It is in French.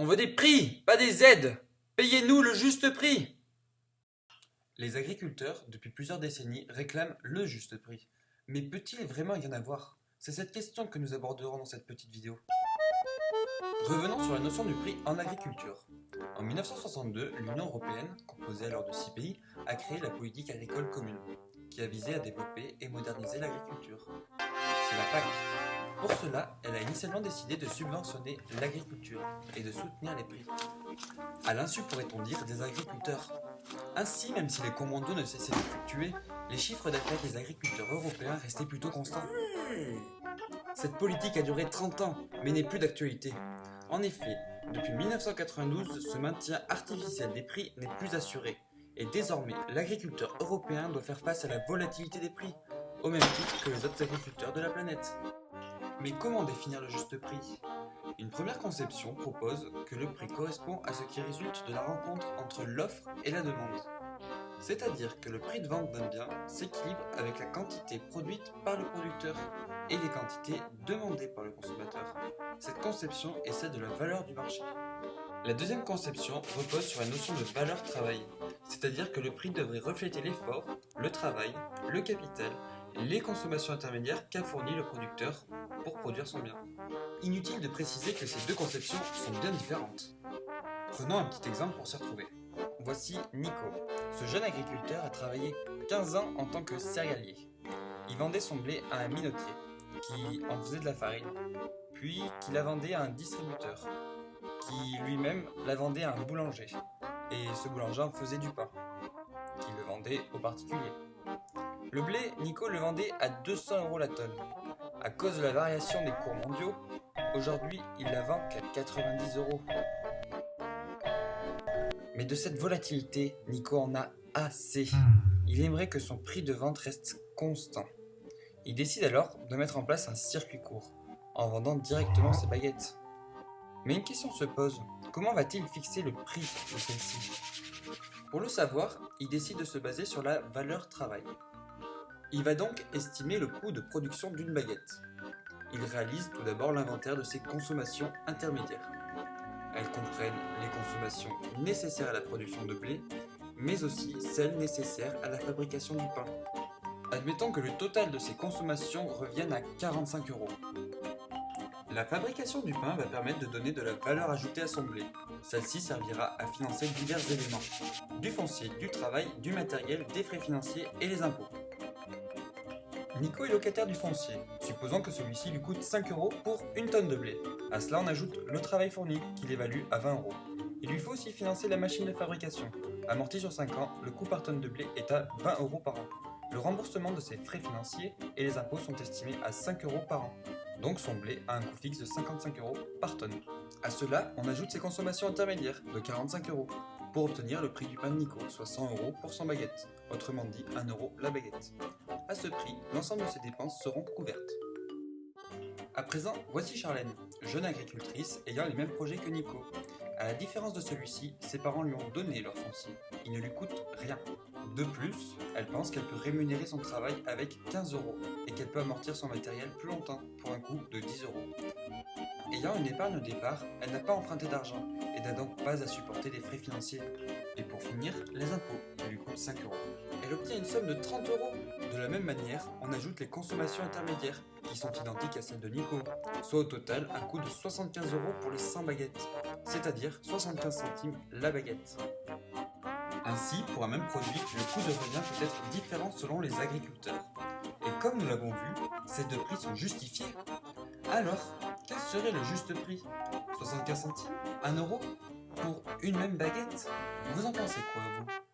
On veut des prix, pas des aides. Payez-nous le juste prix. Les agriculteurs, depuis plusieurs décennies, réclament le juste prix. Mais peut-il vraiment y en avoir? C'est cette question que nous aborderons dans cette petite vidéo. Revenons sur la notion du prix en agriculture. En 1962, l'Union européenne, composée alors de 6 pays, a créé la politique agricole commune, qui a visé à développer et moderniser l'agriculture. C'est la PAC. Pour cela, elle a initialement décidé de subventionner l'agriculture et de soutenir les prix. À l'insu, pourrait-on dire, des agriculteurs. Ainsi, même si les commandos ne cessaient de fluctuer, les chiffres d'affaires des agriculteurs européens restaient plutôt constants. Cette politique a duré 30 ans, mais n'est plus d'actualité. En effet, depuis 1992, ce maintien artificiel des prix n'est plus assuré, et désormais l'agriculteur européen doit faire face à la volatilité des prix, au même titre que les autres agriculteurs de la planète. Mais comment définir le juste prix? Une première conception propose que le prix correspond à ce qui résulte de la rencontre entre l'offre et la demande. C'est-à-dire que le prix de vente d'un bien s'équilibre avec la quantité produite par le producteur et les quantités demandées par le consommateur. Cette conception est celle de la valeur du marché. La deuxième conception repose sur la notion de valeur travaillée, c'est-à-dire que le prix devrait refléter l'effort, le travail, le capital, les consommations intermédiaires qu'a fourni le producteur pour produire son bien. Inutile de préciser que ces deux conceptions sont bien différentes. Prenons un petit exemple pour s'y retrouver. Voici Nico. Ce jeune agriculteur a travaillé 15 ans en tant que céréalier. Il vendait son blé à un minotier, qui en faisait de la farine, puis qui la vendait à un distributeur, qui lui-même la vendait à un boulanger, et ce boulanger en faisait du pain, qui le vendait aux particuliers. Le blé, Nico le vendait à 200 € la tonne. À cause de la variation des cours mondiaux, aujourd'hui il la vend qu'à 90 €. Mais de cette volatilité, Nico en a assez. Il aimerait que son prix de vente reste constant. Il décide alors de mettre en place un circuit court, en vendant directement ses baguettes. Mais une question se pose, comment va-t-il fixer le prix de celle-ci? Pour le savoir, il décide de se baser sur la valeur travail. Il va donc estimer le coût de production d'une baguette. Il réalise tout d'abord l'inventaire de ses consommations intermédiaires. Elles comprennent les consommations nécessaires à la production de blé, mais aussi celles nécessaires à la fabrication du pain. Admettons que le total de ces consommations revienne à 45 €. La fabrication du pain va permettre de donner de la valeur ajoutée à son blé. Celle-ci servira à financer divers éléments, du foncier, du travail, du matériel, des frais financiers et les impôts. Nico est locataire du foncier, supposons que celui-ci lui coûte 5 € pour une tonne de blé. À cela on ajoute le travail fourni, qu'il évalue à 20 €. Il lui faut aussi financer la machine de fabrication. Amorti sur 5 ans, le coût par tonne de blé est à 20 € par an. Le remboursement de ses frais financiers et les impôts sont estimés à 5 € par an. Donc son blé a un coût fixe de 55 € par tonne. À cela, on ajoute ses consommations intermédiaires de 45 € pour obtenir le prix du pain de Nico, soit 100 € pour 100 baguettes, autrement dit 1 € la baguette. À ce prix, l'ensemble de ces dépenses seront couvertes. À présent, voici Charlène, jeune agricultrice ayant les mêmes projets que Nico. À la différence de celui-ci, ses parents lui ont donné leur foncier. Il ne lui coûte rien. De plus, elle pense qu'elle peut rémunérer son travail avec 15 € et qu'elle peut amortir son matériel plus longtemps pour un coût de 10 €. Ayant une épargne au départ, elle n'a pas emprunté d'argent et n'a donc pas à supporter les frais financiers. Et pour finir, les impôts qui lui coûtent 5 €. Elle obtient une somme de 30 €. De la même manière, on ajoute les consommations intermédiaires qui sont identiques à celles de Nico, soit au total un coût de 75 € pour les 100 baguettes, c'est-à-dire 75 centimes la baguette. Ainsi, pour un même produit, le coût de revient peut être différent selon les agriculteurs. Et comme nous l'avons vu, ces deux prix sont justifiés. Alors, quel serait le juste prix? 75 centimes? 1 €? Pour une même baguette? Vous en pensez quoi, vous?